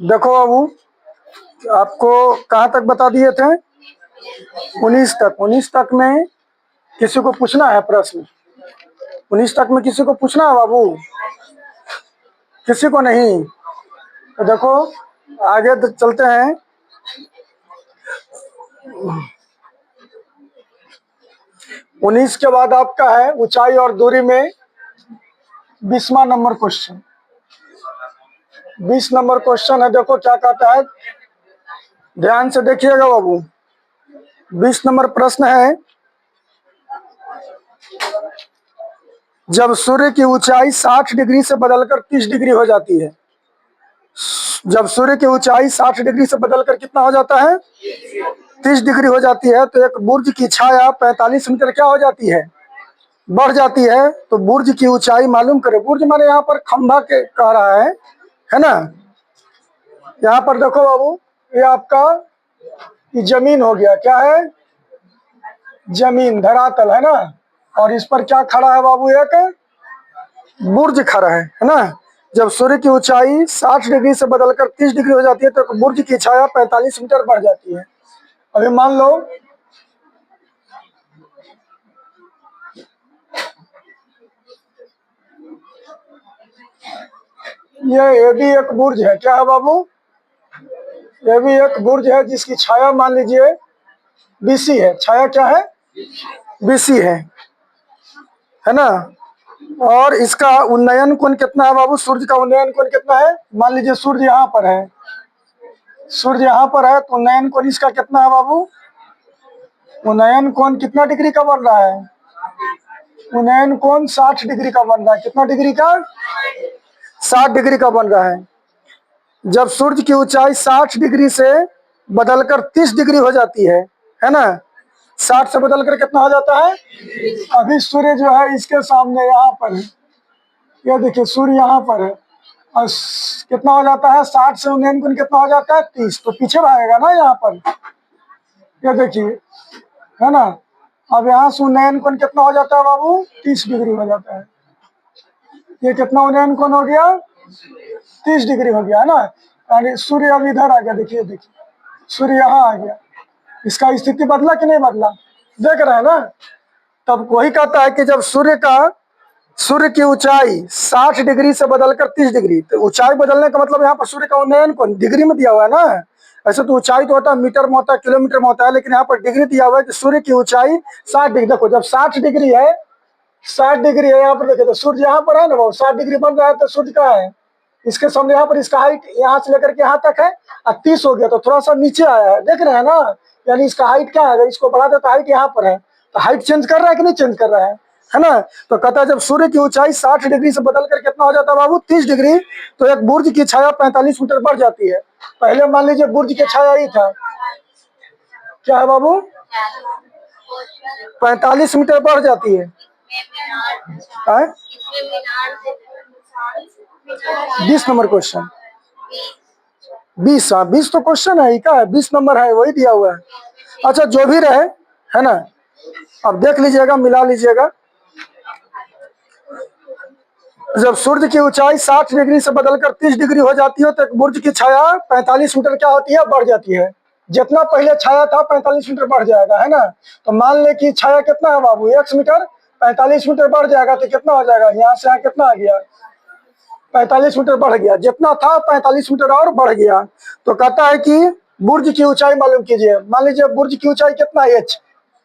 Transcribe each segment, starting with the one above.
देखो बाबू, आपको कहाँ तक बता दिए थे? 19 तक। 19 तक में किसी को पूछना है प्रश्न? 19 तक में किसी को पूछना है बाबू? किसी को नहीं। तो देखो आगे तो चलते हैं। 19 के बाद आपका है ऊंचाई और दूरी में 20वां नंबर क्वेश्चन। 20 नंबर क्वेश्चन है। देखो क्या कहता है, ध्यान से देखिएगा बाबू। 20 नंबर प्रश्न है, जब सूर्य की ऊंचाई 60 डिग्री से बदलकर 30 डिग्री हो जाती है, जब सूर्य की ऊंचाई 60 डिग्री से बदलकर कितना हो जाता है? 30 डिग्री हो जाती है, तो एक बुर्ज की छाया 45 मीटर क्या हो जाती है? बढ़ जाती है। तो बुर्ज की ऊंचाई मालूम करें। बुर्ज माने यहाँ पर खंभा के कह रहा है ना। यहाँ पर देखो बाबू, ये आपका ये जमीन हो गया। क्या है? जमीन, धरातल है ना। और इस पर क्या खड़ा है बाबू? एक बुर्ज खड़ा है ना। जब सूर्य की ऊंचाई 60 डिग्री से बदलकर 30 डिग्री हो जाती है, तो बुर्ज की छाया 45 मीटर बढ़ जाती है। अभी मान लो ये भी एक बुर्ज है। क्या है बाबू? ये भी एक बुर्ज है जिसकी छाया मान लीजिए बीसी है। छाया क्या है? बीसी है ना। और इसका उन्नयन कोण कितना है बाबू? सूर्य का उन्नयन कोण कितना है? मान लीजिए सूर्य यहाँ पर है, सूर्य यहाँ पर है, तो उन्नयन कोण इसका कितना है बाबू? उन्नयन कोण कितना डिग्री का बन रहा है? उन्नयन कोण 60 डिग्री का बन रहा है। कितना डिग्री का? 60 डिग्री का बन रहा है। जब सूर्य की ऊंचाई 60 डिग्री से बदलकर 30 डिग्री हो जाती है ना। 60 से बदलकर कितना हो जाता है? अभी सूर्य जो है इसके सामने यहाँ पर है, ये देखिए सूर्य यहाँ पर है, और कितना हो जाता है? 60 से उन्नयन कोण कितना हो जाता है? 30। तो पीछे भागेगा ना यहाँ पर, ये देखिए, है ना। अब यहाँ से उन्नयन कोण कितना हो जाता है बाबू? 30 डिग्री हो जाता है। ये कितना उन्नयन कोण हो गया? 30 डिग्री हो गया, है ना। यानी सूर्य अब इधर आ गया। देखिए सूर्य यहाँ आ गया। इसका स्थिति बदला कि नहीं बदला? देख रहे हैं ना। तब वही कहता है कि जब सूर्य की ऊंचाई 60 डिग्री से बदलकर 30 डिग्री, तो ऊंचाई बदलने का मतलब यहाँ पर सूर्य का उन्नयन कोण डिग्री में दिया हुआ है ना। ऐसे तो ऊंचाई तो होता है मीटर में होता है, किलोमीटर में होता है, लेकिन यहाँ पर डिग्री दिया हुआ है कि सूर्य की ऊंचाई 60 डिग्री। देखो जब 60 डिग्री है, 60 डिग्री है यहाँ पर, देखिए तो सूर्य यहाँ पर है ना, वो 60 डिग्री बन रहा है, तो सूर्य का है इसके सामने। यहाँ पर इसका हाइट यहाँ से लेकर के यहाँ तक है, 30 हो गया, तो थोड़ा सा नीचे आया है, देख रहे हैं ना। यानी इसका हाइट क्या है? अगर इसको बढ़ा दे तो हाइट यहाँ पर है, तो हाइट चेंज कर रहा है कि नहीं चेंज कर रहा है ना। तो कहता है जब सूर्य की ऊंचाई 60 डिग्री से बदल कर कितना हो जाता है बाबू? 30 डिग्री, तो एक बुर्ज की छाया 45 मीटर बढ़ जाती है। पहले मान लीजिए बुर्ज की छाया ही था, क्या है बाबू? 45 मीटर बढ़ जाती है। 20 नंबर क्वेश्चन, 20। हाँ 20 तो क्वेश्चन है, क्या है? 20 नंबर है, वही दिया हुआ है। अच्छा जो भी रहे, है ना। अब देख लीजिएगा, मिला लीजिएगा। जब सूर्य की ऊंचाई 60 डिग्री से बदलकर 30 डिग्री हो जाती है, तो एक बुर्ज की छाया 45 मीटर क्या होती है? बढ़ जाती है। जितना पहले छाया था 45 मीटर बढ़ जाएगा, है ना। तो मान ले कि छाया कितना है बाबू? 1 मीटर, 45 मीटर बढ़ जाएगा, तो कितना हो जाएगा? यहाँ से यहाँ कितना आ गया? 45 मीटर बढ़ गया। जितना था 45 मीटर और बढ़ गया। तो कहता है कि बुर्ज की ऊंचाई मालूम कीजिए। मान लीजिए बुर्ज की ऊंचाई कितना है?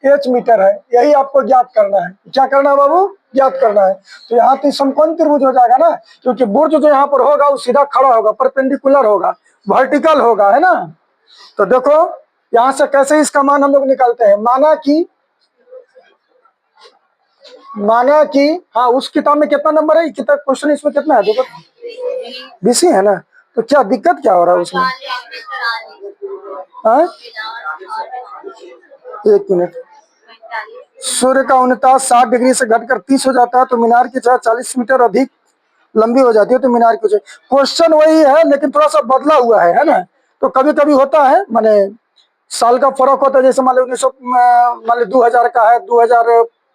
एच मीटर है। यही आपको ज्ञात करना है। क्या करना है बाबू? ज्ञात करना है। तो यहाँ तो समकोण त्रिभुज हो जाएगा ना, क्योंकि बुर्ज जो यहाँ पर होगा वो सीधा खड़ा होगा, परपेंडिकुलर होगा, वर्टिकल होगा, है ना। तो देखो यहाँ से कैसे इसका मान हम लोग निकालते हैं। माना कि हाँ, उस किताब में कितना नंबर है? किताब क्वेश्चन इसमें कितना है देखो, 20 है ना। तो क्या दिक्कत क्या हो रहा है उसमें? हाँ? एक मिनट। सूर्य का उन्नता 60 डिग्री से घटकर 30 हो जाता है, तो मीनार की छाया 40 मीटर अधिक लंबी हो जाती है। तो मीनार की ऊंचाई, क्वेश्चन वही है लेकिन थोड़ा सा बदला हुआ है ना। तो कभी कभी होता है, माने साल का फर्क होता है। जैसे मान लो 2000 का है,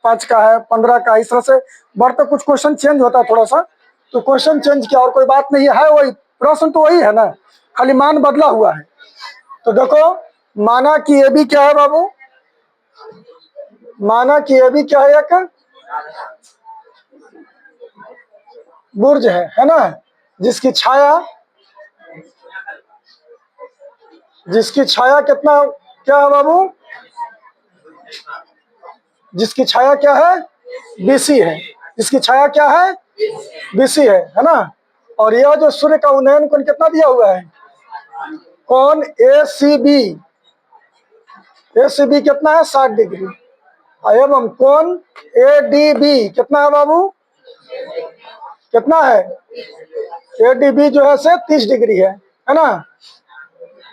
5 का है, 15 का, इस तरह से बढ़ते कुछ क्वेश्चन चेंज होता है थोड़ा सा, तो क्वेश्चन चेंज किया और कोई बात नहीं है, वही प्रश्न तो वही है ना, खाली मान बदला हुआ है। तो देखो, माना कि ये भी क्या है बाबू, माना कि ये भी क्या है, एक बुर्ज है ना, जिसकी छाया कितना क्या है बाबू, जिसकी छाया क्या है, बीसी है, जिसकी छाया क्या है, बीसी है ना। और यह जो सूर्य का उन्नयन कोण कितना दिया हुआ है, कोण ए सी बी कितना है, 60 डिग्री, एवं कोण ए डी बी कितना है बाबू, कितना है, ए डी बी जो है से 30 डिग्री है ना।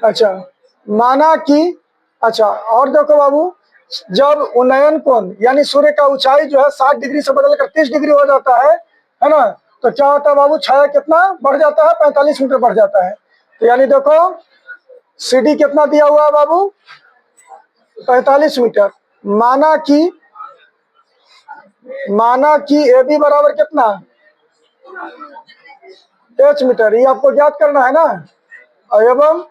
अच्छा, माना कि, अच्छा और देखो बाबू, जब उन्नयन कोण यानी सूर्य का ऊंचाई जो है 60 डिग्री से बदलकर 30 डिग्री हो जाता है ना, तो क्या होता है बाबू, छाया कितना बढ़ जाता है, 45 मीटर बढ़ जाता है। तो यानी देखो, सी डी कितना दिया हुआ है बाबू, 45 मीटर। माना कि ए बी बराबर कितना, एच मीटर, ये आपको ज्ञात करना है ना, एवं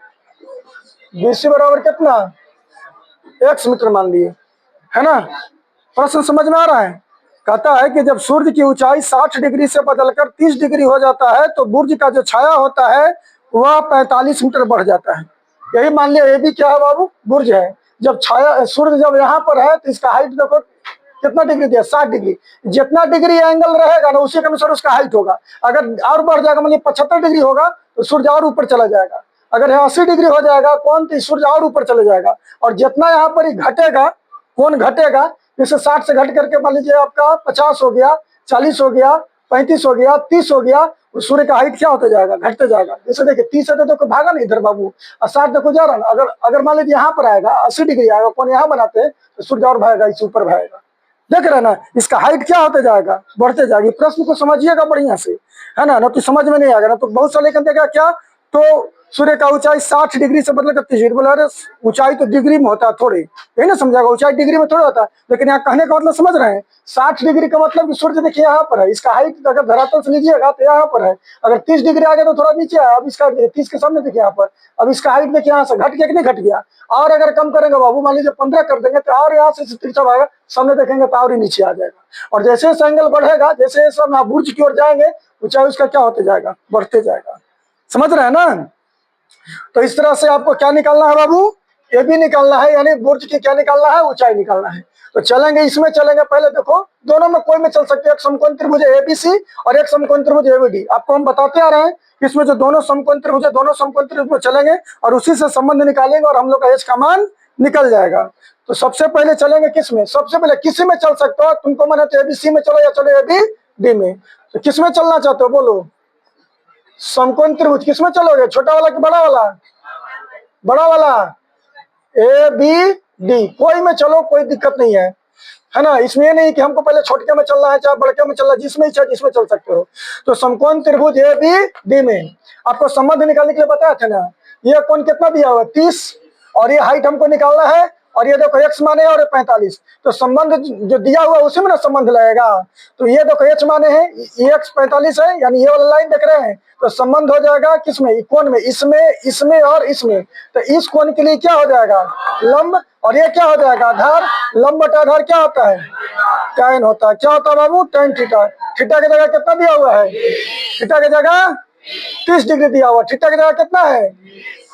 बी सी बराबर कितना, एक्स मीटर मान लिए, है ना। प्रश्न समझ में आ रहा है। कहता है कि जब सूर्य की ऊंचाई 60 डिग्री से बदलकर 30 डिग्री हो जाता है तो बुर्ज का जो छाया होता है वह 45 मीटर बढ़ जाता है। यही मान लिया, ये भी क्या है बाबू, बुर्ज है। जब छाया सूर्य जब यहाँ पर है तो इसका हाइट देखो कितना डिग्री दिया, 60 डिग्री। जितना डिग्री एंगल रहेगा ना उसी के अनुसार उसका हाइट होगा। अगर और बढ़ जाएगा, मान लीजिए 75 डिग्री होगा तो सूर्य और ऊपर चला जाएगा। अगर 80 डिग्री हो जाएगा कौन, तो सूर्य और ऊपर चले जाएगा। और जितना यहाँ पर घटेगा, कौन घटेगा, जैसे 60 से घट करके मान लीजिए आपका 50 हो गया, 40 हो गया, 35 हो गया, 30 हो गया, सूर्य का हाइट क्या होता जाएगा, घटते जाएगा। जैसे देखिए 30 है तो भागा नहीं इधर बाबू, और 60 देखो जा रहा ना। अगर अगर मान लीजिए यहाँ पर आएगा 80 डिग्री आएगा, कौन यहाँ बनाते हैं तो सूर्य और भागेगा, इससे ऊपर भागेगा। देख रहे ना, इसका हाइट क्या होते जाएगा, बढ़ते जाएगी। प्रश्न को समझिएगा बढ़िया से, है ना तो समझ में नहीं आएगा ना तो बहुत सा लेकर देगा क्या, तो सूर्य का ऊंचाई 60 डिग्री से बदलकर 30 डिग्री, बोला अरे ऊंचाई तो डिग्री में होता है थोड़ी, यही ना समझाएगा, ऊंचाई डिग्री में थोड़ा होता है। लेकिन यहाँ कहने का मतलब समझ रहे हैं, 60 डिग्री का मतलब कि सूर्य देखिए यहाँ पर है, इसका हाइट अगर धरातल से लीजिएगा तो यहाँ पर है। अगर 30 डिग्री आ गया तो थोड़ा नीचे है, अब इसका 30 के सामने देखिए यहाँ पर, अब इसका हाइट देखिए यहाँ से घट गया कि नहीं घट गया। और अगर कम करेंगे बाबू, मान लीजिए 15 कर देंगे तो और यहाँ से तिरछा आएगा, सामने देखेंगे तो और ही नीचे आ जाएगा। और जैसे जैसे एंगल बढ़ेगा, जैसे जैसे हम बुर्ज की ओर जाएंगे, ऊंचाई उसका क्या होते जाएगा, बढ़ते जाएगा। समझ रहे हैं ना। तो इस तरह से आपको क्या निकालना है बाबू, ये भी निकालना है, यानी बुर्ज की क्या निकालना है, ऊंचाई निकालना है। तो चलेंगे इसमें, चलेंगे पहले देखो, दोनों में कोई में चल सकते हैं, एक समकोण त्रिभुज एबीसी और एक समकोण त्रिभुज एबीडी। आपको हम बताते आ रहे हैं इसमें जो दोनों समकोण त्रिभुज है, दोनों समकोण त्रिभुज में चलेंगे और उसी से संबंध निकालेंगे और हम लोग का एच का मान निकल जाएगा। तो सबसे पहले चलेंगे किस में, सबसे पहले किसी में चल सकते हो, तुमको मन है तो एबीसी में चलो या चलो एबीडी में। तो किस में चलना चाहते हो बोलो, समकोण त्रिभुज किस में चलोगे, छोटा वाला कि बड़ा वाला, बड़ा वाला ए बी डी, कोई में चलो कोई दिक्कत नहीं है ना। इसमें ये नहीं कि हमको पहले छोटे में चलना है चाहे बड़के में चलना है, जिसमें इच्छा जिसमें चल सकते हो। तो समकोण त्रिभुज ए बी डी में आपको संबंध निकालने के लिए बताया था ना, ये कोण कितना दिया हुआ है 30, और ये हाइट हमको निकालना है, और ये देखो एक्स माने और 45। तो संबंध जो दिया हुआ है उसी में ना संबंध लगेगा। तो ये देखो एच माने हैं, ये एक्स 45 है, यानी ये वाला लाइन देख रहे हैं, तो संबंध हो जाएगा किसमें, कोण में, इसमें इसमें और इसमें। तो इस कोण के लिए क्या हो जाएगा, लंब, और ये क्या हो जाएगा, आधार। लंब बटा आधार क्या होता है, tan होता है। क्या होता है बाबू, tan थीटा। थीटा की जगह कितना दिया हुआ है, थीटा की जगह 30 डिग्री दिया हुआ, थीटा की जगह कितना है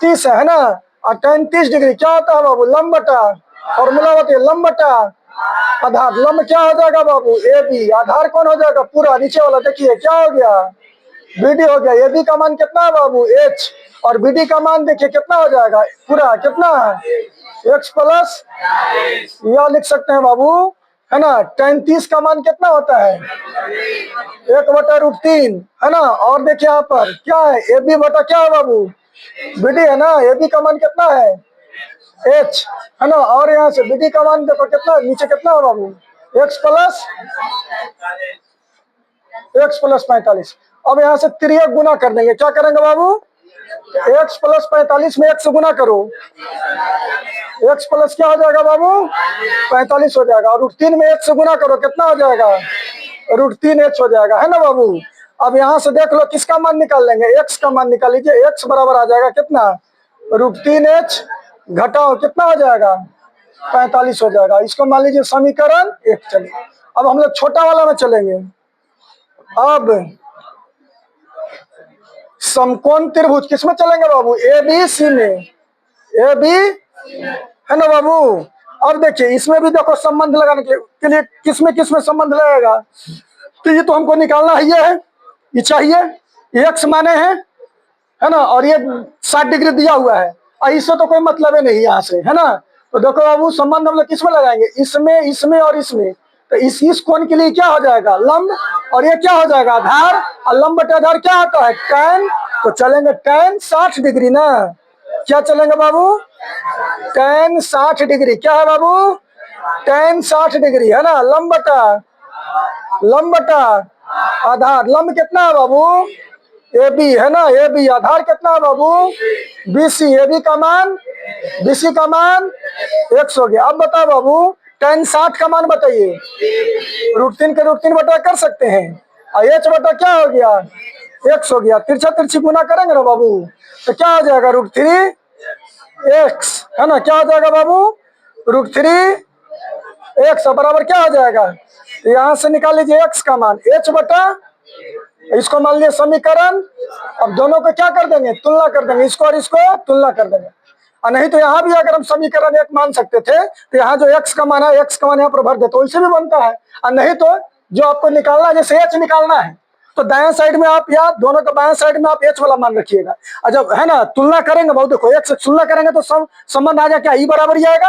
30 है ना। और tan 30 डिग्री क्या होता है बाबू, लंब बटा, फॉर्मूला होती है लंब बटा आधार। लंब क्या हो जाएगा बाबू, ए बी, आधार कौन हो जाएगा पूरा नीचे वाला, देखिए क्या हो गया, बीडी हो गया। ए बी का मान कितना है बाबू, एच, और बीडी का मान देखिए कितना हो जाएगा पूरा, कितना है एक्स प्लस, यह लिख सकते हैं बाबू, है ना। tan 30 का मान कितना होता है 1/√3, है ना। और देखिए यहाँ पर क्या है, ए बी बटा क्या है बाबू, बीडी है ना। ए बी का मान कितना है एच, है ना। और यहाँ से बीडी का मान देखो कितना नीचे कितना है बाबू, एक्स प्लस 45। अब यहाँ से तिर्यक गुना कर देंगे, क्या करेंगे बाबू, x प्लस 45 में 1 से गुना करो, x प्लस क्या हो जाएगा बाबू 45 हो जाएगा, और √3 में 1 से गुना करो कितना हो जाएगा √3h हो जाएगा, है ना बाबू। अब यहाँ से देख लो किसका मान निकाल लेंगे, x का मान निकाल लीजिए, x बराबर आ जाएगा कितना √3h घटाओ कितना हो जाएगा 45 हो जाएगा। इसको मान लीजिए समीकरण 1। चलिए अब हम लोग छोटा वाला में चलेंगे। अब समकोण त्रिभुज किसमें चलेंगे बाबू, ए बी सी में, ए बी है ना बाबू। अब देखिए इसमें भी देखो संबंध लगाने के लिए किसमें संबंध लगेगा, तो ये तो हमको निकालना ही है, ये चाहिए, ये x माने हैं, है ना, और ये 60 डिग्री दिया हुआ है, और इससे तो कोई मतलब ही नहीं यहाँ से, है ना। तो देखो बाबू संबंध हम लोग किसमें लगाएंगे, इसमें, इसमें और इसमें। तो इस कोण के लिए क्या हो जाएगा लंब, और ये क्या हो जाएगा आधार, और लंब बटे आधार क्या होता है tan। तो चलेंगे tan 60 डिग्री ना, क्या चलेंगे बाबू tan 60 डिग्री, क्या है बाबू tan 60 डिग्री, है ना। लंब बटा आधार, लंब कितना है बाबू ए बी, है ना, ए बी, आधार कितना है बाबू BC, ए बी का मान BC का मान 100 हो गया। अब बताओ बाबू tan 60 का मान बताइए, √3 के √3 बटा कर सकते हैं, और h बटा क्या हो गया 100 हो गया, तिरछा तिरछी गुना करेंगे ना बाबू, तो क्या हो जाएगा √3x, है ना, क्या हो जाएगा बाबू √3x बराबर क्या हो जाएगा, तो यहाँ से निकाल लीजिए x का मान, h बटा, इसको मान लिया समीकरण। अब दोनों को क्या कर देंगे तुलना कर देंगे, इसको और इसको तुलना कर देंगे, और नहीं तो यहाँ भी अगर हम समीकरण 1 मान सकते थे तो यहाँ जो x का मान है, x का मान यहाँ पर भर देते, वैसे भी बनता है। और नहीं तो जो आपको निकालना है, जैसे h निकालना है तो दाएं साइड में आप, या दोनों के बाएं साइड में आप h वाला मान रखिएगा, और जब है ना तुलना करेंगे बहुत, देखो एक से तुलना करेंगे तो संबंध आ जाएगा क्या, ई बराबर ही आएगा,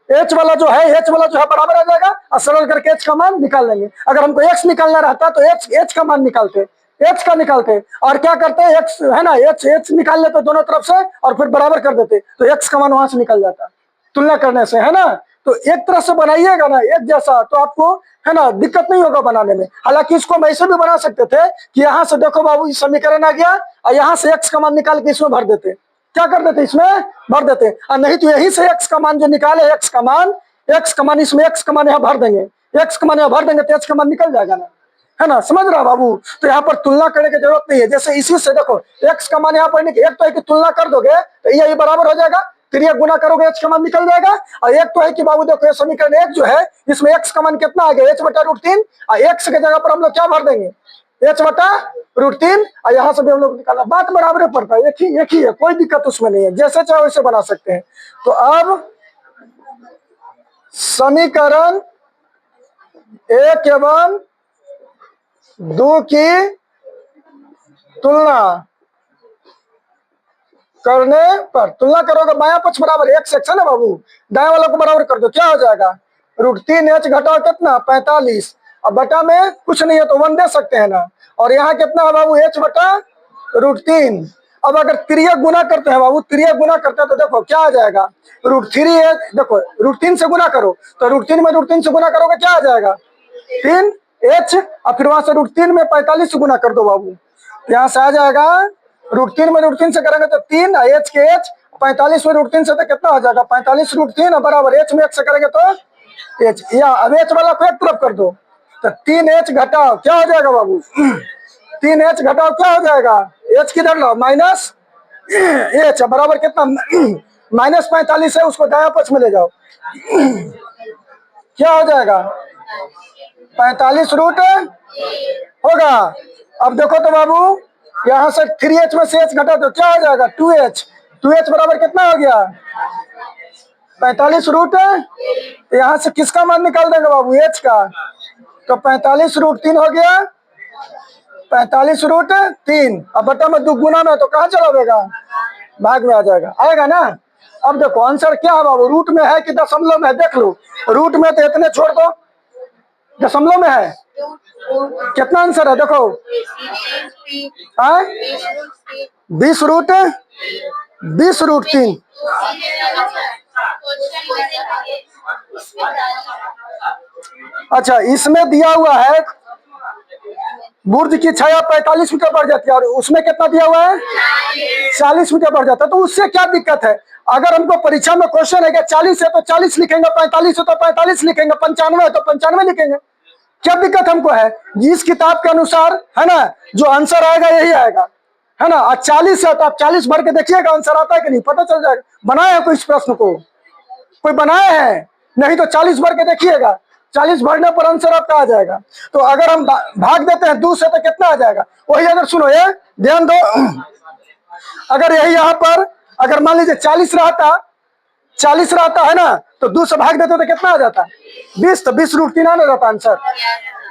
h वाला जो है बराबर आ जाएगा, और सरल करके h का मान निकाल लेंगे। अगर हमको x निकालना रहता तो h का मान निकालते, h का निकालते, और क्या करते x है ना, h निकाल लेते दोनों तरफ से, और फिर बराबर कर देते, तो x का मान वहां से निकल जाता तुलना करने से, है ना। तो एक तरह से बनाइएगा ना एक जैसा, तो आपको है ना दिक्कत नहीं होगा बनाने में। हालांकि इसको हम ऐसे भी बना सकते थे कि यहाँ से देखो बाबू समीकरण आ गया, और यहाँ से x का मान निकाल के इसमें भर देते, क्या कर देते इसमें भर देते, और नहीं तो यही से x का मान जो निकाले, x का मान इसमें, x का मान यहाँ भर देंगे, x का मान यहाँ भर देंगे तो h का मान निकल जाएगा ना, है ना, समझ रहा बाबू। तो यहाँ पर तुलना करने की जरूरत नहीं है, जैसे इसी से देखो x का मान यहाँ पर एक तो है कि तुलना कर दोगे तो ये बराबर हो जाएगा, फिर ये गुना करोगे h का मान निकल जाएगा, और एक तो है कि बाबू देखो ये समीकरण 1 जो है इसमें x का मान कितना आ गया h बटा √3, और x के जगह पर हम लोग क्या भर देंगे h बटा √3, और यहाँ से भी हम लोग निकाला, बात बराबर पड़ता है, एक ही है, कोई दिक्कत उसमें नहीं है, जैसे चाहे वैसे बना सकते हैं। तो अब समीकरण 1 एवं 2 की तुलना करने पर, तुलना करोगे बायां पक्ष बराबर x है ना बाबू, दाएं वाला को बराबर कर दो, क्या हो जाएगा √3h घटाओ कितना 45, अब बटा में कुछ नहीं है तो 1 दे सकते हैं ना, और यहाँ कितना है बाबू h बटा √3। अब अगर त्रियक गुना करते हैं बाबू, त्रियक गुना करते हैं तो देखो क्या आ जाएगा √3h, देखो √3 से गुना करो तो √3 में √3 से गुना करोगे क्या आ जाएगा 3h, और फिर वहां से √3 में 45 से गुना कर दो बाबू, यहाँ से आ जाएगा √3 में √3 से करेंगे तो 3, h के h, 45 में √3 से तो कितना हो जाएगा 45 √3 बराबर h में 1 से करेंगे तो h, या अब h वाला को एक तरफ कर दो, तो 3h घटाओ क्या हो जाएगा बाबू 3h घटाओ क्या हो जाएगा, h किधर लो माइनस h बराबर कितना -45 है, उसको दायां पक्ष में ले जाओ, क्या हो जाएगा 45 √ होगा। अब देखो तो बाबू यहाँ से 3h में से h घटा दो क्या हो जाएगा 2h बराबर कितना हो गया 45 √ यहाँ से किसका मान निकाल देंगे बाबू h का, तो 45 √3 हो गया, 45 √3, अब बटा में 2 गुना में तो कहाँ चला जाएगा भाग में आ जाएगा, आएगा ना। अब देखो आंसर क्या है बाबू, रूट में है कि दशमलव में है, देख लो रूट में तो इतने छोड़ दो, दशमलव में है कितना आंसर है देखो 20 √3। अच्छा इसमें दिया हुआ है बुर्ज की छाया 45 मीटर बढ़ जाती है और उसमें कितना दिया हुआ है 40 मीटर बढ़ जाता है। तो उससे क्या दिक्कत है? अगर हमको परीक्षा में क्वेश्चन है कि 40 है तो 40 लिखेंगे, 45 है तो 45 लिखेंगे, 95 है तो 95 लिखेंगे। क्या दिक्कत हमको है? जिस किताब के अनुसार है ना जो आंसर आएगा यही आएगा, है ना। और 40 है तो आप 40 भर के देखिएगा आंसर आता है कि नहीं, पता चल जाएगा। बनाए हैं कोई इस प्रश्न को? कोई बनाए हैं? नहीं तो 40 भर के देखिएगा, 40 भरने पर आंसर आपका आ जाएगा। तो अगर हम भाग देते हैं 2 से तो कितना आ जाएगा? वही अगर सुनो ये ध्यान दो, अगर यही यहाँ पर अगर मान लीजिए 40 रहता है ना, तो 2 से भाग देते तो कितना आ जाता है 20, तो 20√3 आ जाता आंसर।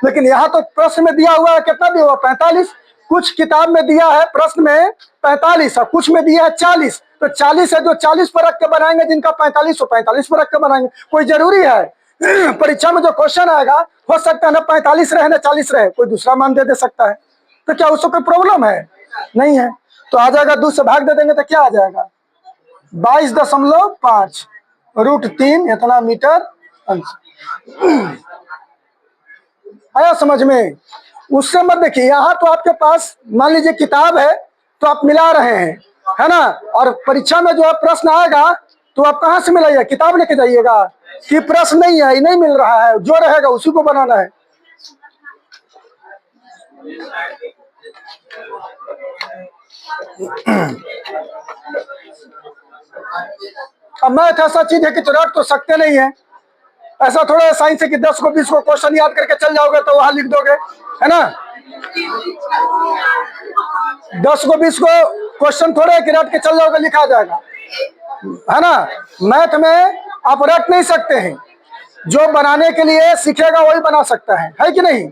लेकिन यहाँ तो प्रश्न में दिया हुआ है कितना दिया हुआ 45। कुछ किताब में दिया है प्रश्न में 45 और कुछ में दिया है 40। तो 40 है जो 40 पर रख के बनाएंगे, जिनका 45 हो 45 पर रख के बनाएंगे। कोई जरूरी है? परीक्षा में जो क्वेश्चन आएगा हो सकता है ना 45 रहे ना 40 रहे, कोई दूसरा मान दे सकता है। तो क्या उसको कोई प्रॉब्लम है? नहीं है। तो आ जाएगा 2 से भाग दे देंगे तो क्या आ जाएगा 22.5√3 इतना मीटर आया समझ में? उससे मत देखिए। यहाँ तो आपके पास मान लीजिए किताब है तो आप मिला रहे हैं, है ना। और परीक्षा में जो है प्रश्न आएगा तो आप कहाँ से मिलाइए? किताब लेके जाइएगा कि प्रश्न नहीं है, नहीं मिल रहा है, जो रहेगा उसी को बनाना है। अब मैथ ऐसा चीज है कि तो रट तो सकते नहीं है। ऐसा थोड़ा है साइंस है कि 10 को 20 को क्वेश्चन याद करके चल जाओगे तो वहां लिख दोगे, है ना। 10 को 20 को क्वेश्चन थोड़े है कि रट के चल जाओगे लिखा जाएगा, है ना। मैथ में आप रट नहीं सकते हैं, जो बनाने के लिए सीखेगा वही बना सकता है कि नहीं।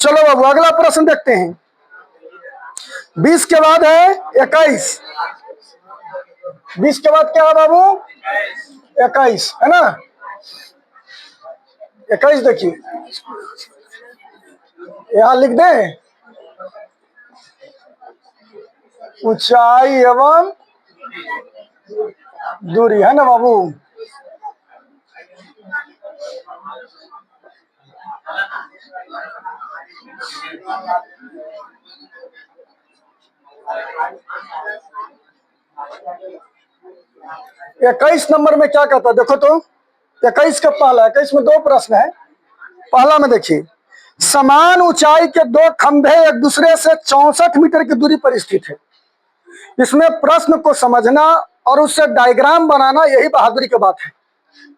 चलो बाबू अगला प्रश्न देखते हैं। 20 के बाद है 21। 20 के बाद क्या है बाबू 21, है ना। 21 देखिए यहां लिख दें ऊंचाई एवं दूरी, है ना बाबू। इक्कीस नंबर में क्या कहता है देखो तो। 21 का पहला, 21 में 2 प्रश्न है। पहला में देखिए समान ऊंचाई के 2 खंभे एक दूसरे से 64 मीटर की दूरी पर स्थित है। इसमें प्रश्न को समझना और उससे डायग्राम बनाना यही बहादुरी की बात है।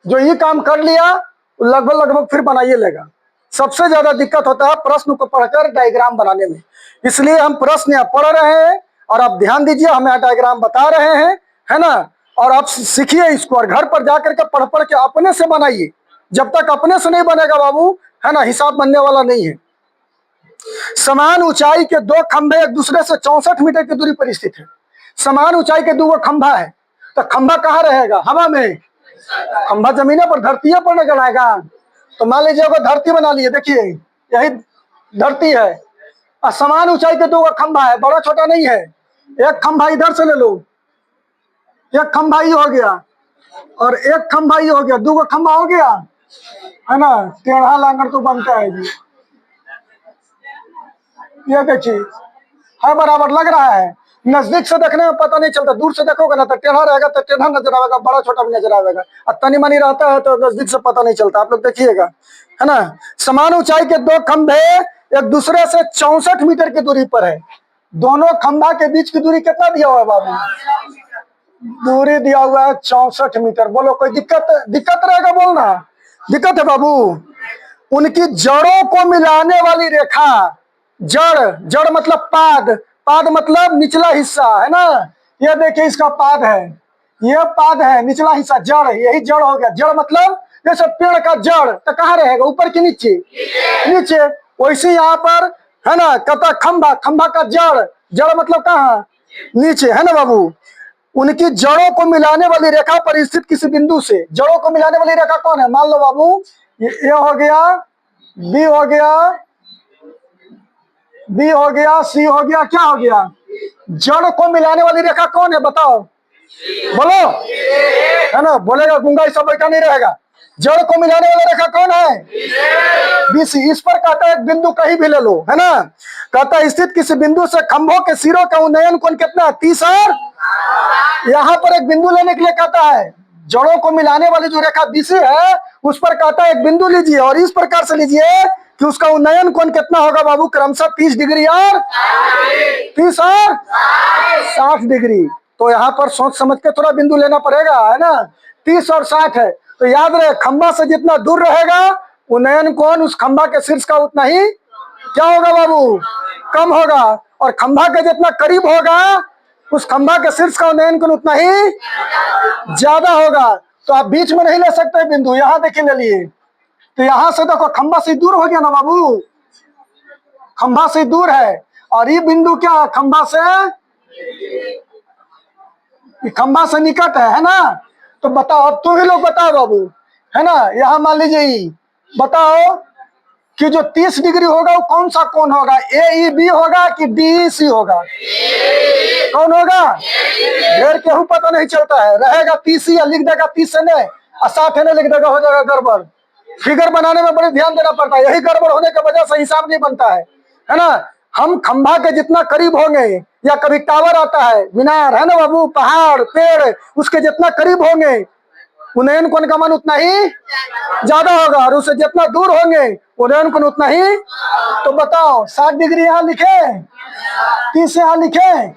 जो ये काम कर लिया लगभग फिर बनाइए लेगा। सबसे ज्यादा दिक्कत होता है प्रश्न को पढ़कर डायग्राम बनाने में। इसलिए हम प्रश्न यहाँ पढ़ रहे हैं और आप ध्यान दीजिए, हम यहाँ डायग्राम बता रहे हैं, है ना। और आप सीखिए इसको और घर पर जाकर के पढ़ के अपने से बनाइए। जब तक अपने से नहीं बनेगा बाबू, है ना, हिसाब बनने वाला नहीं है। समान ऊंचाई के 2 खंभे एक दूसरे से 64 मीटर की दूरी पर स्थित है। समान ऊंचाई के 2 खंभा है, तो खंभा कहाँ रहेगा? हवा में। खंभा जमीन पर धरती पर नजर आएगा। तो मान लीजिए अगर धरती बना लिए, देखिए यही धरती है और समान ऊंचाई के 2 खंभा है, बड़ा छोटा नहीं है। एक खंभा इधर से ले लो, एक खंभा ही हो गया और एक खंभा ही हो गया, 2 खंभा हो गया, है ना। टेढ़ा लांगर तो बनता है जी। ये देखिए है बराबर लग रहा है। नजदीक से देखने में पता नहीं चलता, दूर से देखोगे ना तो टेढ़ा रहेगा, तो टेढ़ा नजर आएगा, बड़ा छोटा भी नजर आएगा। और तनी मनी रहता है तो नजदीक से पता नहीं चलता। आप लोग देखिएगा, है ना। समान ऊंचाई के 2 खंभे एक दूसरे से 64 मीटर की दूरी पर है। दोनों खंभा के बीच की दूरी कितना दिया हुआ है बाबू? दूरी दिया हुआ है 64 मीटर। बोलो कोई दिक्कत रहेगा बोलना? दिक्कत है बाबू। उनकी जड़ों को मिलाने वाली रेखा, जड़ मतलब पाद मतलब निचला हिस्सा, है ना। ये देखिए इसका पाद है, ये पाद है, निचला हिस्सा जड़, यही जड़ हो गया। जड़ मतलब जैसे पेड़ का जड़ तो कहाँ रहेगा? ऊपर के नीचे? नीचे। वैसे यहाँ पर, है ना, कहता खंभा का जड़ मतलब कहाँ? नीचे, है ना बाबू। उनकी जड़ों को मिलाने वाली रेखा पर स्थित किसी बिंदु से, जड़ों को मिलाने वाली रेखा कौन है? मान लो बाबू ये हो गया, बी हो गया, बी हो गया, सी हो गया, क्या हो गया? जड़ को मिलाने वाली रेखा कौन है बताओ? बोलो, है ना। बोलेगा गूंगा सब बैठा नहीं रहेगा। जड़ को मिलाने वाला रेखा कौन है? बीसी। इस पर कहता है एक बिंदु कहीं भी ले लो, है ना। कहता है स्थित किसी बिंदु से खंभों के सिरों का उन्नयन कोण कितना? 30 और यहां पर एक बिंदु लेने के लिए कहता है जड़ों को मिलाने वाली जो रेखा बीसी है उस पर कहता है एक बिंदु लीजिए और इस प्रकार से लीजिए कि उसका उन्नयन कोण कितना होगा बाबू? क्रमशः 30 डिग्री और 30 और 60 डिग्री। तो यहाँ पर सोच समझ के थोड़ा बिंदु लेना पड़ेगा, है ना। 30 और 60 है तो याद रहे खंभा से जितना दूर रहेगा उन्नयन कोण उस खंभा के शीर्ष का उतना ही क्या होगा बाबू? कम होगा। और खंभा के जितना करीब होगा उस खंभा के शीर्ष का उन्नयन कोण उतना ही ज्यादा होगा। तो आप बीच में नहीं ले सकते बिंदु, यहां देखिए ले लिए। तो यहां से देखो खंभा से दूर हो गया ना बाबू, खंभा से दूर है। और ये बिंदु क्या खंभा से निकट है ना। तो बताओ अब तुम ही लोग बताओ बाबू, है ना। यहां मान लीजिए बताओ कि जो 30 डिग्री होगा वो कौन सा कोण होगा? AEB होगा कि DEC होगा? कौन होगा? ढेर केहू पता नहीं चलता है, रहेगा 30 या लिख देगा 30 से नहीं और 60 नहीं लिख देगा, हो जाएगा गड़बड़। फिगर बनाने में बड़े ध्यान देना पड़ता है, यही गड़बड़ होने की वजह से हिसाब नहीं बनता है ना। हम खंभा के जितना करीब होंगे या कभी टावर आता है मीनार, है ना बाबू, पहाड़ पेड़, उसके जितना करीब होंगे उन्नयन कोण का मान उतना ही ज्यादा होगा और उससे जितना दूर होंगे उन्नयन कोण उतना ही। तो बताओ 60 डिग्री यहाँ लिखे, 30 यहाँ लिखे,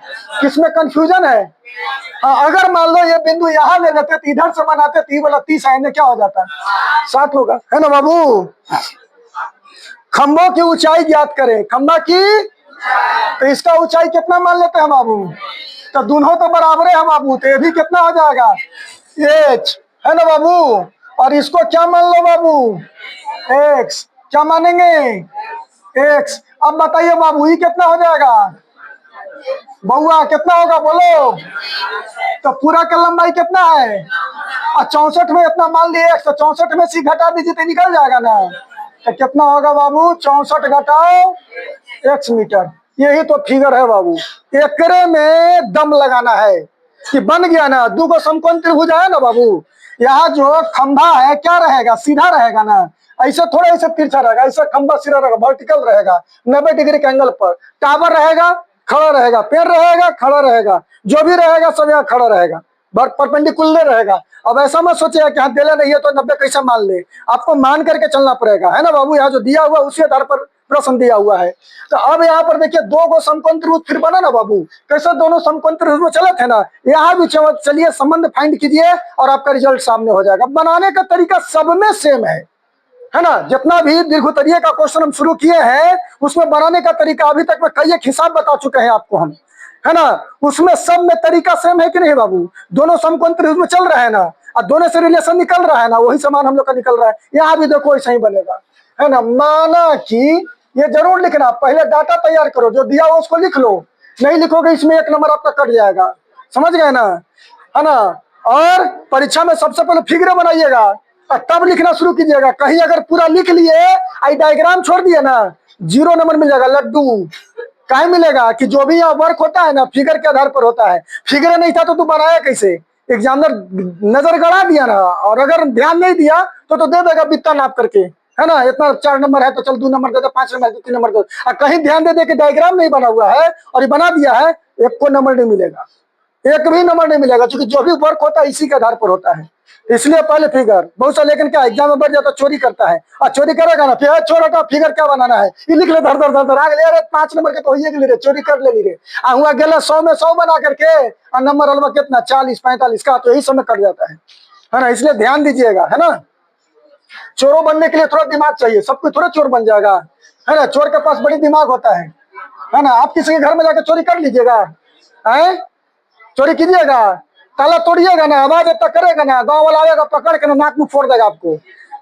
किसमें कंफ्यूजन है? हाँ, अगर मान लो ये बिंदु यहाँ ले लेते तो इधर से बनाते तो ये वाला 30 आने क्या हो जाता? 60 होगा, है ना बाबू। खंभों की ऊंचाई ज्ञात करें, खंभा की। तो इसका ऊंचाई कितना मान लेते हैं बाबू? तो दोनों तो बराबर है बाबू, तो ये भी कितना हो जाएगा? H, है ना बाबू। और इसको क्या मान लो बाबू? X। क्या मानेंगे? X। अब बताइए बाबू ये कितना हो जाएगा? बउआ कितना होगा बोलो? तो पूरा का लंबाई कितना है? और 64 में इतना मान लिए X, तो 64 में से घटा दीजिए तो निकल जाएगा ना। तो कितना होगा बाबू? 64 घटाओ X मीटर। यही तो फिगर है बाबू। एकरे में दम लगाना है कि बन गया ना, दो को समकोण त्रिभुज है ना बाबू। यहाँ जो खंभा है क्या रहेगा? सीधा रहेगा ना, ऐसे थोड़ा ऐसे तिरछा रहेगा, ऐसे खंभा सीधा रहेगा, वर्टिकल रहेगा 90 डिग्री के एंगल पर। टावर रहेगा खड़ा रहेगा, पेड़ रहेगा खड़ा रहेगा, जो भी रहेगा सब यहाँ खड़ा रहेगा, परपेंडिकुलर रहेगा। अब ऐसा मत सोचिए कि हाँ दिले नहीं है तो 90 कैसे मान ले, आपको मान करके चलना पड़ेगा, है ना बाबू। यहाँ जो दिया हुआ उसी आधार पर प्रश्न दिया हुआ है। तो अब यहाँ पर देखिए दो गो समकोण त्रिभुज फिर बना ना बाबू। कैसे दोनों समकोण त्रिभुज में चले थे ना, यहाँ भी चलिए संबंध फाइंड कीजिए और आपका रिजल्ट सामने हो जाएगा। बनाने का तरीका सब में सेम है ना। जितना भी दीर्घोत्तरीय का क्वेश्चन हम शुरू किए हैं उसमें बनाने का तरीका अभी तक में कई एक हिसाब बता चुके हैं आपको हम, है ना। उसमें सब में तरीका सेम है कि नहीं बाबू? दोनों समकोण त्रिभुज में चल रहे हैं ना और दोनों से रिलेशन निकल रहा है ना, वही समान हम लोग का निकल रहा है। यहाँ भी देखो ऐसा ही बनेगा, है ना। माना कि ये जरूर लिखना, पहले डाटा तैयार करो, जो दिया हो उसको लिख लो, नहीं लिखोगे इसमें 1 नंबर आपका कट जाएगा, समझ गए ना, है ना। और परीक्षा में सबसे पहले फिगर बनाइएगा और तब लिखना शुरू कीजिएगा। कहीं अगर पूरा लिख लिए आई डायग्राम छोड़ दिए ना 0 नंबर मिल जाएगा। लड्डू काहे मिलेगा कि जो भी यहाँ वर्क होता है ना फिगर के आधार पर होता है। फिगर नहीं था तो तू बनाया कैसे? एग्जामिनर नजर गड़ा दिया ना, और अगर ध्यान नहीं दिया तो दे देगा बित्ता नाप करके, है ना। इतना 4 नंबर है तो चल 2 नंबर दे दे, 5 नंबर दे, 3 नंबर दे। और कहीं ध्यान दे दे कि डायग्राम नहीं बना हुआ है और ये बना दिया है, एक को नंबर नहीं मिलेगा, एक भी नंबर नहीं मिलेगा, क्योंकि जो भी वर्क होता है इसी के आधार पर होता है। इसलिए पहले फिगर बहुत सा, लेकिन क्या एग्जाम में बढ़ जाता चोरी करता है और चोरी करेगा ना फिर छोड़ा फिगर क्या बनाना है ये लिख ले, धर धर धर धर आगे ले, 5 नंबर के तो ये ले रे, चोरी कर ले रे, हुआ गेला 100 में 100 बना करके और नंबर अलवा कितना 40 45 का, तो यही समय कट जाता है ना। इसलिए ध्यान दीजिएगा, है ना। चोरों बनने के लिए थोड़ा दिमाग चाहिए, सब कोई थोड़ा चोर बन जाएगा, है ना। चोर के पास बड़ी दिमाग होता है ना। आप किसी के घर में जाकर चोरी कर लीजिएगा, है चोरी कीजिएगा, ताला तोड़िएगा ना, आवाज इतना करेगा ना, गांव वाला आएगा पकड़ के ना नाक मुंह फोड़ देगा आपको,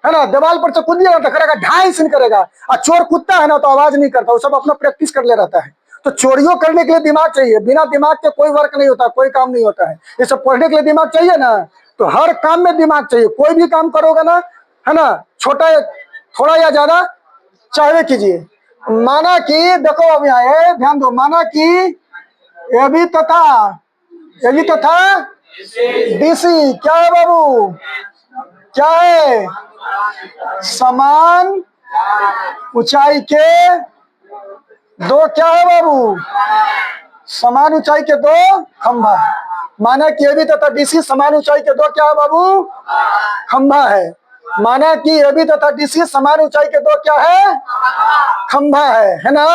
है ना। दीवार पर से कूदिएगा तो करेगा ढाई सिन करेगा। और चोर कुत्ता है ना तो आवाज नहीं करता, वो सब अपना प्रैक्टिस कर ले रहता है। तो चोरियों करने के लिए दिमाग चाहिए, बिना दिमाग के कोई वर्क नहीं होता, कोई काम नहीं होता है। ये सब पढ़ने के लिए दिमाग चाहिए ना, तो हर काम में दिमाग चाहिए। कोई भी काम करोगे ना, है ना, छोटा थोड़ा या ज्यादा चाहे कीजिए। माना कि देखो अब यहाँ ध्यान दो, माना कि ये भी तो था, ये भी तो था डीसी, क्या है बाबू? क्या है? समान ऊंचाई के दो क्या है बाबू? समान ऊंचाई के दो खंभा। माना कि एबी तथा डीसी समान ऊंचाई के दो क्या है बाबू? खंभा है। माना कि एबी तथा डीसी समान ऊंचाई के दो क्या है? खंभा है ना?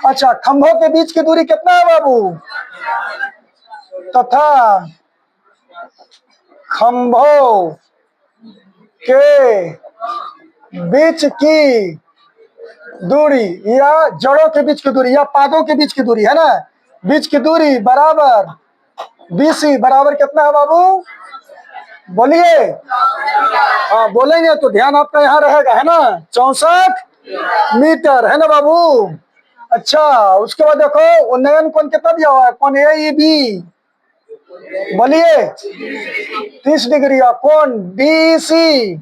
अच्छा, खंभों के बीच की दूरी कितना है बाबू? तथा खंभों के बीच की दूरी या जड़ों के बीच की दूरी या पादों के बीच की दूरी है ना, बीच की दूरी बराबर बीसी बराबर कितना है बाबू? बोलिए। हाँ, बोलेंगे तो ध्यान आपका यहाँ रहेगा, है ना? 64 मीटर है ना बाबू? अच्छा, उसके बाद देखो उन्नयन कोण कितना दिया हुआ है? कोण ए बी, बोलिए। 30 डिग्री। कोण बीसी,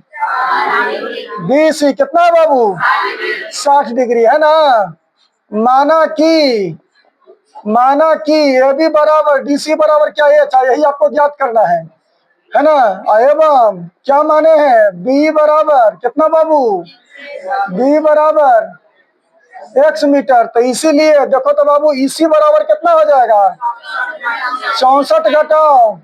बीसी कितना है बाबू? 60 डिग्री है ना? माना कि ए बी बराबर डीसी बराबर क्या है? यही आपको ज्ञात करना है ना? एवं क्या माने हैं? बी बराबर कितना बाबू? बी बराबर x मीटर। तो इसीलिए देखो तो बाबू, इसी बराबर कितना हो जाएगा? 64 घटाओ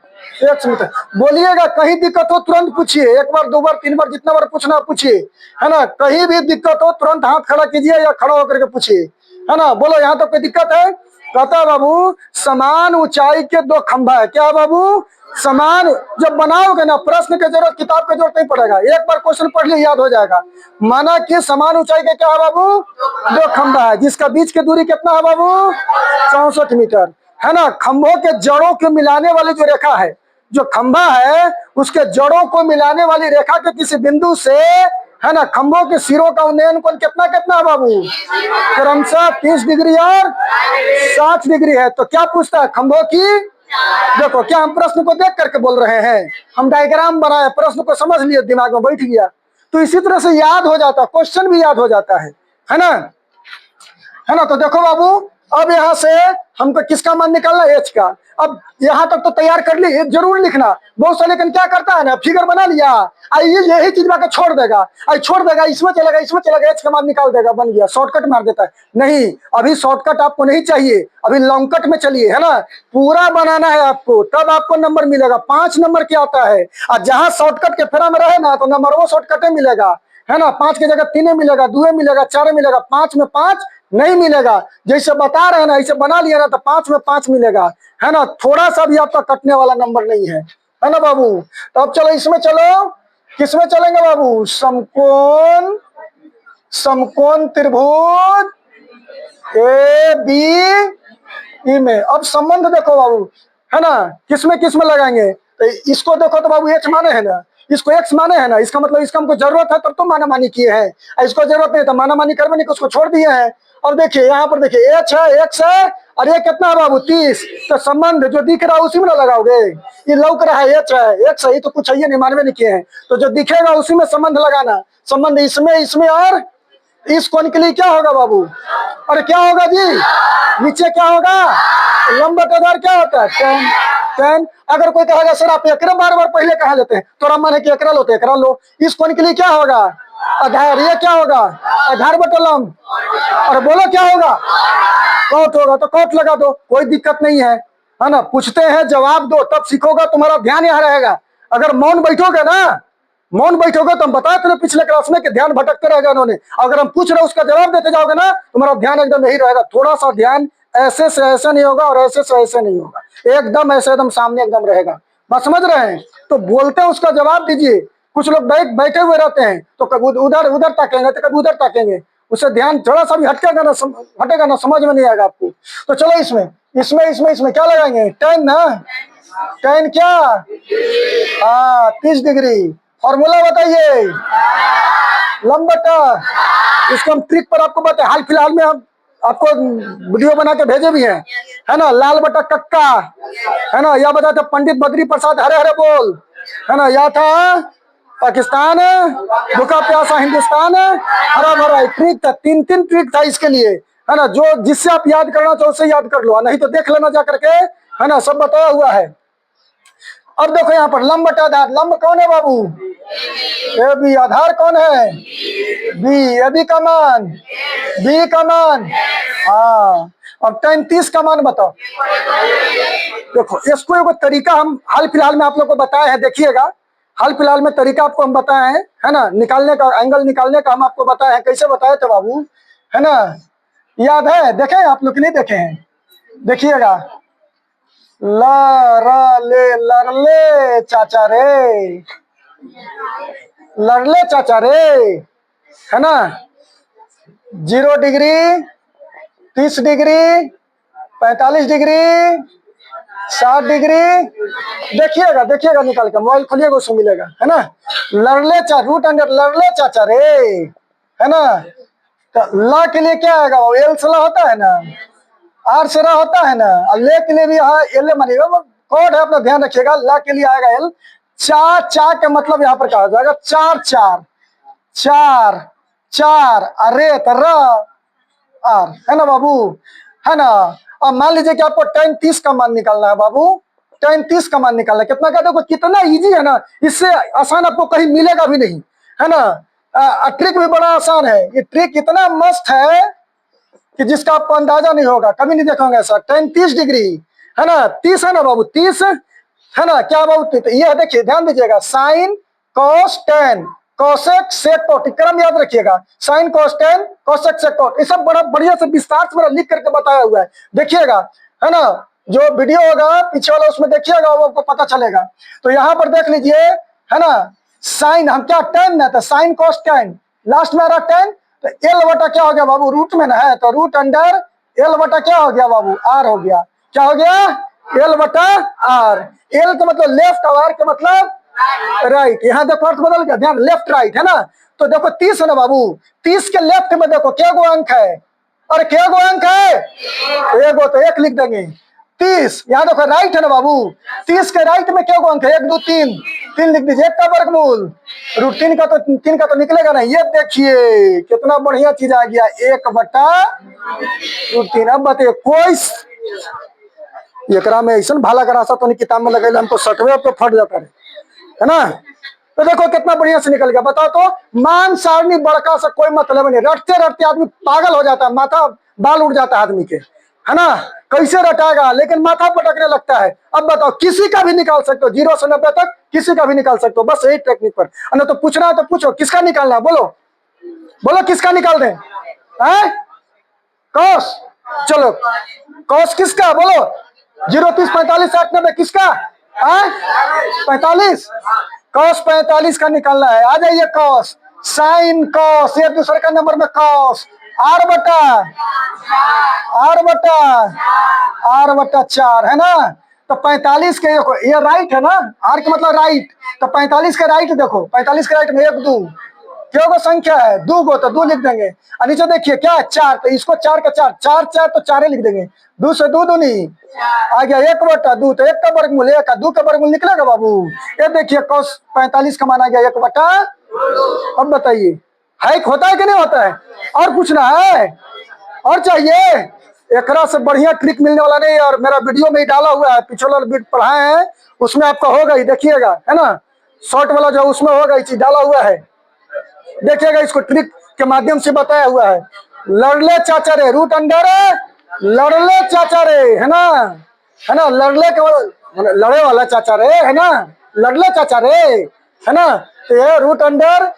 x मीटर। बोलिएगा, कहीं दिक्कत हो तुरंत पूछिए, एक बार, दो बार, तीन बार, जितना बार पूछना पूछिए, है ना? कहीं भी दिक्कत हो तुरंत हाथ खड़ा कीजिए या खड़ा होकर के पूछिए, है ना? बोलो, यहाँ तो कोई दिक्कत है? कहता है बाबू, समान ऊंचाई के दो खंभा है। क्या बाबू? समान। जब बनाओगे ना, प्रश्न के जरूरत, किताब की जरूरत नहीं पड़ेगा, एक बार क्वेश्चन पढ़ लिए याद हो जाएगा। माना कि समान ऊंचाई के क्या है बाबू? दो खंभा है, जिसका बीच की दूरी कितना है बाबू? 64 मीटर है ना? खंभों के जड़ों को मिलाने वाली जो रेखा है, जो खंभा है उसके जड़ों को मिलाने वाली रेखा के किसी बिंदु से, है ना, खंभों के सिरों का उन्नयन कोण कितना कितना है बाबू? क्रमशः 30 डिग्री और 60 डिग्री है। तो क्या पूछता है? खंभों की। देखो, क्या हम प्रश्न को देख करके बोल रहे हैं? हम डायग्राम बनाए, प्रश्न को समझ लिए, दिमाग में बैठ गया, तो इसी तरह से याद हो जाता, क्वेश्चन भी याद हो जाता है ना? है ना? तो देखो बाबू, अब यहाँ से हमको किसका मान निकालना है? एच का। अब यहाँ तक तो तैयार कर ली, जरूर लिखना। बहुत सा लेकिन क्या करता है ना, फिगर बना लिया, आइए यही चीज बाकी छोड़ देगा, इसमें चलेगा, एच का मान निकाल देगा, बन गया, शॉर्टकट मार देता है। नहीं, अभी शॉर्टकट आपको नहीं चाहिए, अभी लॉन्ग कट में चलिए, है ना? पूरा बनाना है आपको, तब आपको नंबर मिलेगा। 5 नंबर क्या आता है, और जहां शॉर्टकट के फेरा में रहे ना, तो नंबर वो शॉर्टकट मिलेगा, है ना? 5 की जगह 3 मिलेगा, 2 मिलेगा, 4 मिलेगा, 5 में 5 नहीं मिलेगा। जैसे बता रहे हैं ना, ऐसे बना लिया ना, तो 5 में 5 मिलेगा, है ना? थोड़ा सा भी आपका कटने वाला नंबर नहीं है ना बाबू? तो अब चलो इसमें, चलो किसमें चलेंगे बाबू? समकोण, समकोण त्रिभुज ए बी ई में। अब संबंध देखो बाबू, है ना? किसमें किसमें लगाएंगे? तो इसको देखो तो बाबू, एच माने है ना, इसको एक्स माने है ना, इसका मतलब इसका हमको जरूरत है तब तो माना मानी किए हैं, इसको जरूरत नहीं तो माना मानी करवे नहीं, उसको छोड़ दिए हैं। और देखिए यहाँ पर, देखिए एच है, एक्स है, और ये कितना है बाबू? 30। तो संबंध जो दिख रहा है उसी में ना लगाओगे, ये लौक रहा है एच है, एक्स है, ये तो कुछ है नहीं, मानवे नहीं किए हैं, तो जो दिखेगा उसी में संबंध लगाना। संबंध इसमें, इसमें और इस कोण के लिए क्या होगा बाबू? अरे क्या होगा जी? नीचे क्या होगा? लंबवत आधार क्या होता है? tan। tan। अगर कोई कहेगा सर आप एकरा बार बार पहले कहा जाते हैं, तो मन है कि एकरा लो तो एकरा लो। इस कोण के लिए क्या होगा? आधार। ये क्या होगा? आधार बटा लंब। और बोलो क्या होगा? कौट होगा, तो कौट लगा दो, कोई दिक्कत नहीं है ना? पूछते हैं जवाब दो, तब सीखोगा, तुम्हारा ध्यान यहाँ रहेगा। अगर मौन बैठोगे ना, मौन बैठोगे तो हम बताए थे पिछले क्लास में कि ध्यान भटकते रहेगा उन्होंने। अगर हम पूछ रहे उसका जवाब देते जाओगे ना, तुम्हारा ध्यान एकदम यही रहेगा। थोड़ा सा ध्यान ऐसे से ऐसे नहीं होगा और ऐसे से ऐसे नहीं होगा, एकदम ऐसे एकदम सामने एकदम रहेगा। बात समझ रहे हैं? तो बोलते हैं उसका जवाब दीजिए। कुछ लोग बैठे हुए रहते हैं, तो कभी उधर उधर ताकेंगे, तो कभी उधर ताकेंगे, उससे ध्यान थोड़ा सा भी हटेगा ना, समझ में नहीं आएगा आपको। तो चलो इसमें इसमें इसमें इसमें क्या लगाएंगे? tan ना, tan क्या? हाँ, 30 डिग्री। फॉर्मूला बताइए। लंब बटा, इसको हम ट्रिक पर आपको बताए, हाल फिलहाल में हम आपको वीडियो बना के भेजे भी हैं, है ना? लाल बटा कक्का, है ना? यह बताते पंडित बद्री प्रसाद हरे हरे बोल, है ना? यह था पाकिस्तान, भूखा प्यासा हिंदुस्तान, हरा भरा। ट्रिक था, 3 ट्रिक था इसके लिए, है ना? जो जिससे आप याद करना चाहो उससे याद कर लो, नहीं तो देख लेना जा करके, है ना? सब बताया हुआ है। अब देखो यहाँ पर लंब बटा आधार, लंब कौन है बाबू? A B. आधार कौन है? बी। ए बी का मान, बी का मान, हाँ। अब tan 30 का मान बताओ। देखो इसको एक तरीका हम हाल फिलहाल में आप लोग को बताए हैं, देखिएगा। हाल फिलहाल में तरीका आपको हम बताए हैं, है ना, निकालने का, एंगल निकालने का हम आपको बताए हैं। कैसे बताए थे बाबू, है ना, याद है? देखे आप लोग कि नहीं देखे हैं? देखिएगा। ला रा ले लड़ले चाचा रे, लड़ले चाचा रे, है ना। 0 डिग्री, 30 डिग्री, 45 डिग्री, 60 डिग्री। देखिएगा, देखिएगा निकाल के, मोबाइल खोलिएगा उसमें मिलेगा, है ना। लड़ले रूट अंडर लड़ले चाचा रे, है ना। तो ला के लिए क्या आएगा? एल से ला होता है ना, आर से रा होता है ना, और ले के लिए भी यहाँ एल मानिएगा, कोड है, अपना ध्यान रखिएगा। ला के लिए आएगा एल। चार, चार का मतलब यहाँ पर क्या हो जाएगा? चार चार, चार चार, अरे तर्रा आर, है ना बाबू, है ना। अब मान लीजिए कि आपको tan 30 का मान निकालना है बाबू, tan 30 का मान निकालना है। कितना का? देखो कितना इजी है ना, इससे आसान आपको कहीं मिलेगा भी नहीं, है ना। ट्रिक भी बड़ा आसान है, ये ट्रिक इतना मस्त है कि जिसका आपको अंदाजा नहीं होगा, कभी नहीं देखोगे ऐसा। tan 30 डिग्री, है ना, 30 है ना बाबू, 30, है ना। क्या बाबू? तो ये देखिए, ध्यान दीजिएगा, sine cos tan cosec sec cot, क्रम याद रखिएगा। Sine cos tan cosec sec cot, ये सब बड़ा बढ़िया से विस्तार से बड़ा लिख करके बताया हुआ है, देखिएगा, है ना। जो वीडियो होगा पीछे वाला उसमें देखिएगा, वो आपको पता चलेगा। तो यहाँ पर देख लीजिए, है ना, साइन हम क्या टेन ना, तो साइन कॉस टेन, लास्ट में आ रहा टेन, तो एल बटा क्या हो गया बाबू? रूट में ना है, तो रूट अंडर एल बटा क्या हो गया बाबू? आर हो गया। क्या हो गया? एल बटा आर। एल का मतलब लेफ्ट और आर का मतलब राइट। यहाँ देखो अर्थ बदल गया, ध्यान, लेफ्ट राइट, है ना। तो देखो 30 है ना बाबू, 30 के लेफ्ट में देखो क्या गो अंक है? अरे क्या गो अंक है? एगो, तो एक लिख देंगे। 30 यहाँ देखो राइट है ना बाबू, 30 के राइट में क्या गो अंक है? 1 2 3, 3 लिख दीजिए। 1 का वर्गमूल, रूट 3 का, तो 3 का तो निकलेगा ना। ये देखिए कितना बढ़िया चीज आ गया, 1 बटा रूट 3। अब बताइए कोई एकरा में ऐसा भाला का रास्ता तो नहीं किताब में लगे, हमको सटवे पे फट जाता है ना। तो देखो कितना बढ़िया से निकल गया। बताओ तो मान सारणी बड़का से कोई मतलब नहीं, रटते रटते आदमी पागल हो जाता है, माथा बाल उड़ जाता है आदमी के, है ना। कैसे रटाएगा, लेकिन माथा पटकने लगता है। अब बताओ, किसी का भी निकाल सकते हो, 0 से 90 तक किसी का भी निकाल सकते हो, बस यही टेक्निक पर। नहीं तो पूछना है तो पूछो, किसका निकालना है? बोलो बोलो, किसका निकाल दें? कौस, चलो कौस किसका? बोलो। 0 30 45 60 90 किसका? 45। कॉस 45 का निकालना है। आ जाइए कॉस, साइन कॉस, ये दूसरे का नंबर में कॉस, आर बटा आर बटा आर बटा 4, है ना। तो 45 के देखो, ये राइट है ना, आर का मतलब राइट, तो 45 का राइट देखो, 45 के राइट में 1 2 क्यों को संख्या है? 2 गो, तो 2 लिख देंगे। और नीचे देखिए क्या है? 4, तो इसको 4 का 4, 4 4 तो 4 लिख देंगे। 2 से 2 दूनी आ गया, 1 बटा 2, तो 1 का वर्गमूल 1 का 2 का वर्गमूल निकलेगा बाबू। ये देखिए कॉस 45 का मान आ गया 1 बटा। अब बताइए हाइक होता है कि नहीं होता है? और पूछना है? और चाहिए? एकरा से बढ़िया ट्रिक मिलने वाला नहीं, और मेरा वीडियो में ही डाला हुआ है, पिछले वाला वीडियो पढ़ाए हैं उसमें आपका होगा ही, देखिएगा, है ना। शॉर्ट वाला जो उसमें होगा, ये चीज डाला हुआ है, देखिएगा। इसको ट्रिक के माध्यम से बताया हुआ है। लड़ले चाचा रे, रूट अंडर लड़ले चाचा रे, है ना, है ना। लड़ले के लड़े वाला चाचा रे, है ना, लड़ले चाचा रे, है ना। तो ये root under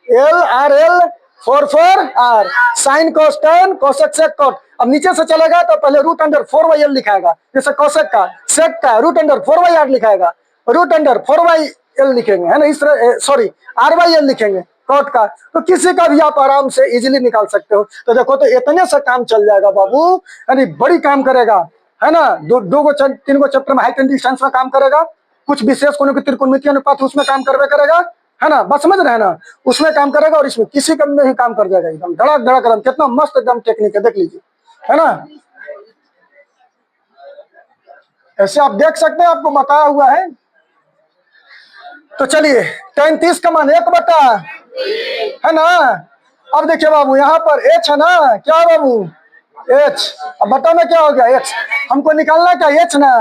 L R L 4 4 R, sine cos tan cosec sec cot. अब नीचे से चलेगा तो पहले रूट अंडर 4 बाई एल लिखाएगा, जैसे कोसेक का, सेक का रूट अंडर 4 बाई आर लिखाएगा, रूट अंडर 4 बाई एल लिखेंगे, है ना, इस तरह, सॉरी आर बाई एल लिखेंगे कॉट का। तो किसी का भी आप आराम से इजीली निकाल सकते हो। तो देखो, तो इतने से काम चल जाएगा बाबू, यानी बड़ी काम करेगा, है ना। 2 गो 3 गो चैप्टर में हाइट एंड डिस्टेंस में काम करेगा, कुछ विशेष कोणों की त्रिकोणमितीय अनुपात उसमें काम करवे करेगा, है ना। बस समझ रहे हैं ना, उसमें काम करेगा, और इसमें किसी कम में ही काम कर जाएगा, एकदम धड़क धड़क एकदम। कितना मस्त एकदम टेक्निक है, देख लीजिए, है ना। ऐसे आप देख सकते हैं, आपको बताया हुआ है। तो चलिए, tan 30 का मान 1 बटा, है ना। अब देखिए बाबू, यहाँ पर h है ना, क्या बाबू? h। अब बटा में क्या हो गया? x। हमको निकालना क्या? h ना।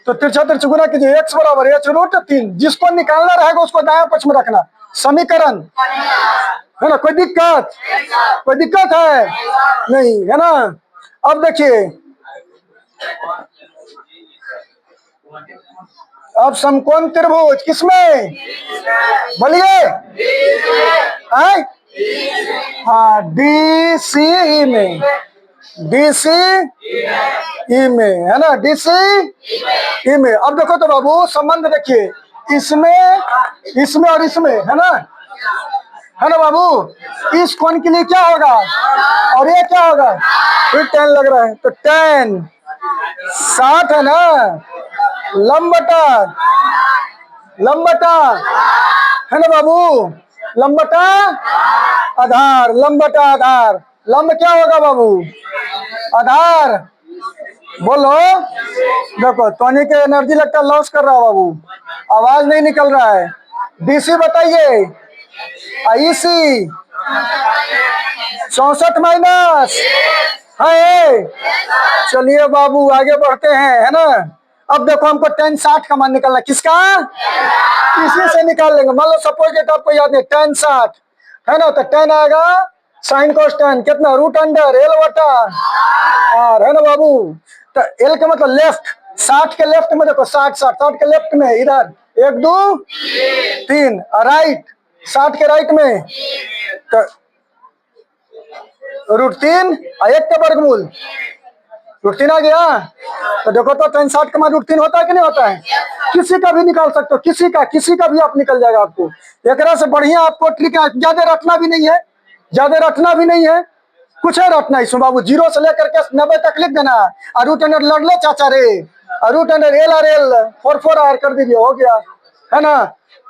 तो तिरछा तिरछा गुना कीजिए, x बराबर h रूट 3। जिसको निकालना रहेगा उसको दायां पक्ष में रखना। समीकरण है ना, कोई दिक्कत? कोई दिक्कत है नहीं, है ना। अब देखिए, अब समकोण त्रिभुज किसमें? बोलिए। हाँ, डी सी ई में, डी सी ई में, है ना, डी सी ई में। अब देखो तो बाबू संबंध देखिए, इसमें इसमें और इसमें, है ना बाबू। इस कोण के लिए क्या होगा और ये क्या होगा? फिर tan लग रहा है, तो tan 60 है ना, लंबटा लंबटा, है ना बाबू, लंबटा आधार, लंबटा आधार। लंब क्या होगा बाबू? आधार। बोलो। देखो टोनी के एनर्जी लगता लॉस कर रहा है बाबू, आवाज नहीं निकल रहा है। डीसी बताइए। आईसी 64 माइनस है। चलिए बाबू आगे बढ़ते हैं, है ना। अब देखो हमको tan 60 का मान निकालना, किसका? इसी से निकाल लेंगे। मान लो सपोज डेट आपको याद है, tan 60 है ना, तो tan आएगा साइन कोस tan कितना? रूट अंडर एल बटा आर, है ना बाबू। तो एल का मतलब लेफ्ट, 60 के लेफ्ट में देखो, 60 के लेफ्ट में इधर 1 2 3, राइट 60 के राइट में तो रूट 3 और 1 का वर्गमूल रूट 3 आ गया। तो देखो तो tan 60 का मान रूट 3 होता है कि नहीं होता है? किसी का भी निकाल सकते हो, किसी का भी आप निकल जाएगा आपको। एक से बढ़िया आपको ट्रिक है, ज्यादा रटना भी नहीं है, कुछ है रटना इसमें बाबू। 0 से लेकर के 90 तक लिख देना, और रूट अंडर लड़ लो चाचा रे, और root under L R L 4 R कर दीजिए, हो गया, है ना।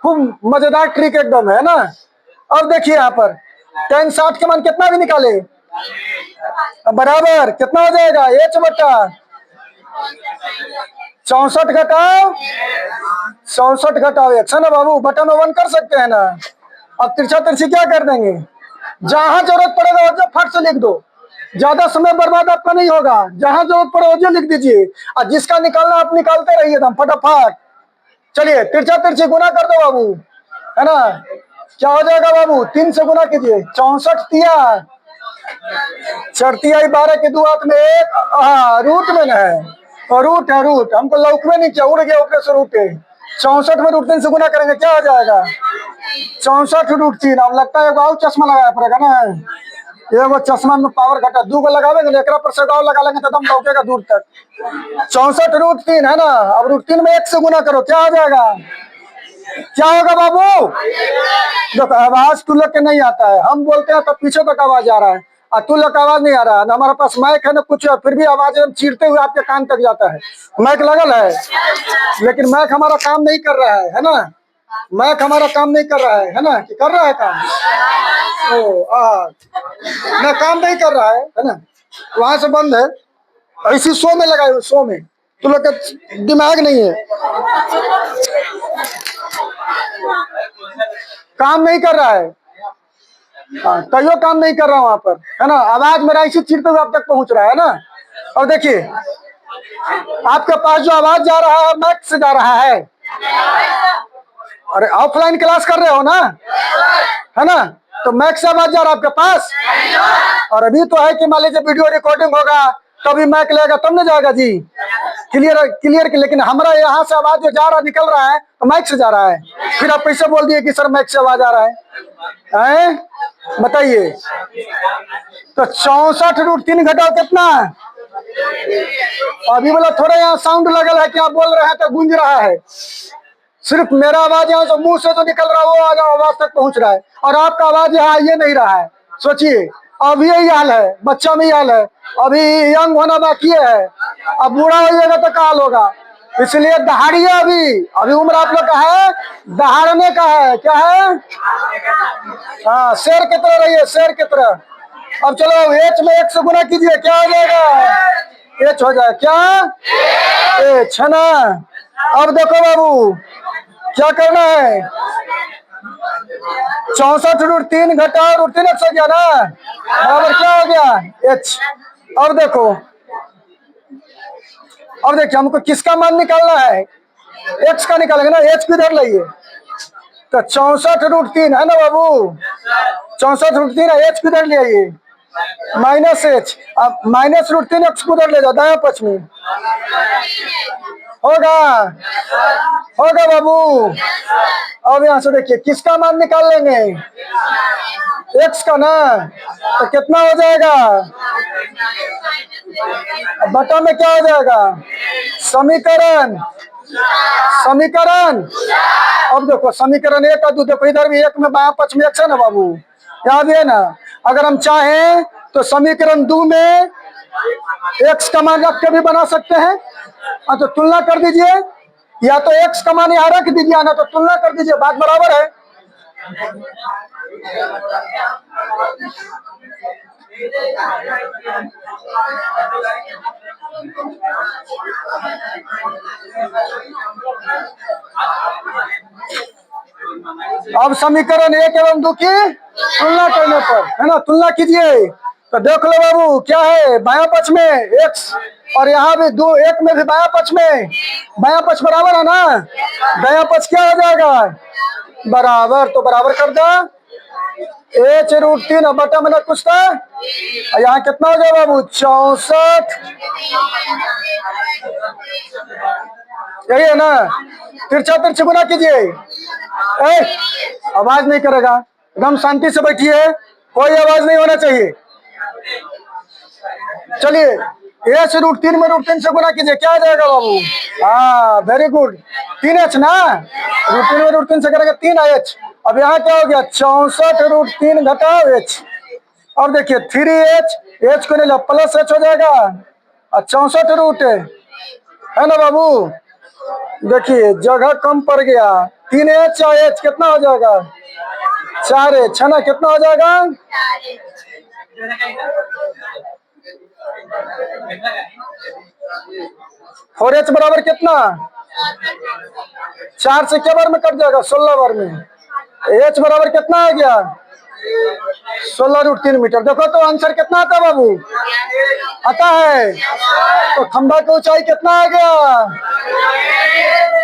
खूब मजेदार ट्रिक एकदम, है ना। अब देखिए यहाँ पर tan 60 के मान कितना भी निकाले बराबर कितना हो जाएगा? h बटा 64 घटाओ 1, है ना बाबू। बटा में 1 कर सकते हैं ना। अब तिरछा तिरछी क्या कर देंगे, जहां जरूरत पड़ेगा वजह फट से लिख दो, ज्यादा समय बर्बाद आपका नहीं होगा। जहां जरूरत पड़े वजह लिख दीजिए, और जिसका निकालना आप निकालते रहिए एकदम फटाफट। चलिए तिरछा तिरछी गुना कर दो बाबू, है ना। क्या हो जाएगा बाबू? 3 से गुना कीजिए, 64 तिया 4 तिया 12 के 2 हाथ में 1, हाँ रूट में है, और रूट है, रूट हमको लौक में नहीं, उड़ गया ऊपर से रूट है। 64 में रूट 3 से गुना करेंगे, क्या हो जाएगा? 64 रूट 3। अब लगता है एगो चश्मा लगाया पड़ेगा ना, एगो चश्मा में पावर घटा, 2 गो लगावेंगे, एक पर से गाँव लगा लेंगे तो दम लौकेगा दूर तक। 64 रूट 3 है ना। अब रूट 3 में 1 से गुना करो, क्या हो जाएगा? क्या होगा बाबू? देखो आवाज तू लोग के नहीं आता है, हम बोलते हैं तो पीछे तक आवाज आ रहा है, और तू लोग का आवाज नहीं आ रहा है ना। हमारे पास माइक है ना कुछ है, फिर भी आवाज एकदम चीरते हुए आपके कान तक जाता है। माइक लगल है, लेकिन माइक हमारा काम नहीं कर रहा है ना। माइक हमारा काम नहीं कर रहा है ना, कि कर रहा है काम? ना काम नहीं कर रहा है ना, वहां से बंद है। ऐसी शो में लगाए हुए, शो में तू लोग का दिमाग नहीं है, काम नहीं कर रहा है। हाँ कईयों काम नहीं कर रहा वहां पर, है ना। आवाज मेरा इसी चीरते हुए आप तक पहुंच रहा है ना। और देखिए आपके पास जो आवाज जा रहा है मैक से जा रहा है। अरे ऑफलाइन क्लास कर रहे हो ना, है ना, तो मैक से आवाज जा रहा है आपके पास। और अभी तो है कि मान लीजिए वीडियो रिकॉर्डिंग होगा तभी मैक लेगा तब ना जाएगा जी, क्लियर। लेकिन हमारा यहाँ से आवाज जो जा रहा निकल रहा है तो माइक से जा रहा है, फिर आप कैसे बोल दिए कि सर माइक से आवाज आ रहा है? बताइए। तो 64 रूट 3 घटाओ कितना? अभी बोला थोड़ा यहाँ साउंड लगल है कि आप बोल रहे हैं तो गूंज रहा है। सिर्फ मेरा आवाज यहाँ से मुंह से जो निकल रहा है वो आवाज तक पहुंच रहा है, और आपका आवाज यहाँ ये नहीं रहा है। सोचिए अभी यही हाल है, बच्चा में हाल है, अभी यंग होना बाकी है, अब बूढ़ा हो जाएगा तो क्या हाल होगा। इसलिए दहाड़िए, अभी उम्र आप लोग का है दहाड़ने का है, क्या है? हाँ शेर की तरह रहिए, शेर की तरह। अब चलो एच में 1 से गुना कीजिए, क्या हो जाएगा? एच हो जाए क्या? एच, है ना। अब देखो बाबू क्या करना है, 64 रूट 3 घटाओ रूट 3 1 हो गया ना, बराबर क्या हो गया? एच। अब देखो अब देखिए हमको किसका मान निकालना है, एक्स का निकालेंगे ना, एच को इधर लाइए। तो 64√3 है ना बाबू, 64√3 है, एच को इधर ले आइए, माइनस एच। अब -√3 एक्स को उधर ले जाओ दाया पक्ष में, होगा होगा बाबू। अब यहाँ से देखिए किसका मान निकाल लेंगे, एक्स का ना, तो कितना हो जाएगा, बटा में क्या हो जाएगा, समीकरण समीकरण। अब देखो समीकरण एक का दो, देखो इधर भी एक में बायां पक्ष में एक्स है ना बाबू, याद है ना। अगर हम चाहें तो समीकरण 2 में एक्स का मान रख के भी बना सकते हैं। तो तुलना कर दीजिए, या तो एक्स का मान यहाँ रख दीजिए ना, तो तुलना कर दीजिए, बात बराबर है। अब समीकरण 1 एवं 2 की तुलना करने पर, है ना, तुलना कीजिए तो देख लो बाबू क्या है, बायां पक्ष में एक्स और यहाँ भी 2, एक में भी बायां पक्ष में, बायां पक्ष बराबर है ना, दायां पक्ष क्या हो जाएगा, बराबर। तो बराबर कर दो, h√3 बटा में कुछ था, यहाँ कितना हो जाए बाबू, 64, यही है ना। तिरछा तिरछी गुना कीजिए, आवाज नहीं करेगा, एकदम शांति से बैठिए, कोई आवाज नहीं होना चाहिए। चलिए h√3 में √3 से गुना कीजिए, क्या आ जाएगा बाबू, हाँ वेरी गुड, 3h ना, √3 में √3 से करेंगे 3h। अब यहाँ क्या हो गया, 64√3 घटाओ h, और देखिए 3h, h को ले लो प्लस h हो जाएगा, और 64 है ना बाबू। देखिए जगह कम पड़ गया, 3h और h कितना हो जाएगा, 4h है ना, कितना हो जाएगा, 4h बराबर कितना, 4 से क्या बार में कट जाएगा, 16 बार में। h बराबर कितना आ गया, 16√3 मीटर। देखो तो आंसर कितना आता है बाबू, आता है। तो खंभा की ऊंचाई कितना आ गया,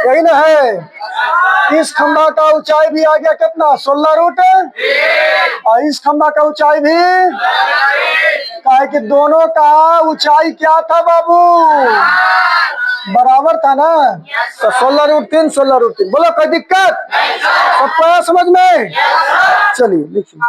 यही ना है। इस खंभा का ऊंचाई भी आ गया कितना, 16√, और इस खंभा का ऊंचाई भी, काहे कि दोनों का ऊंचाई क्या था बाबू, बराबर था ना। तो 16√3 16√3, बोलो कोई दिक्कत, सबको आया समझ में। चलिए लिखिए,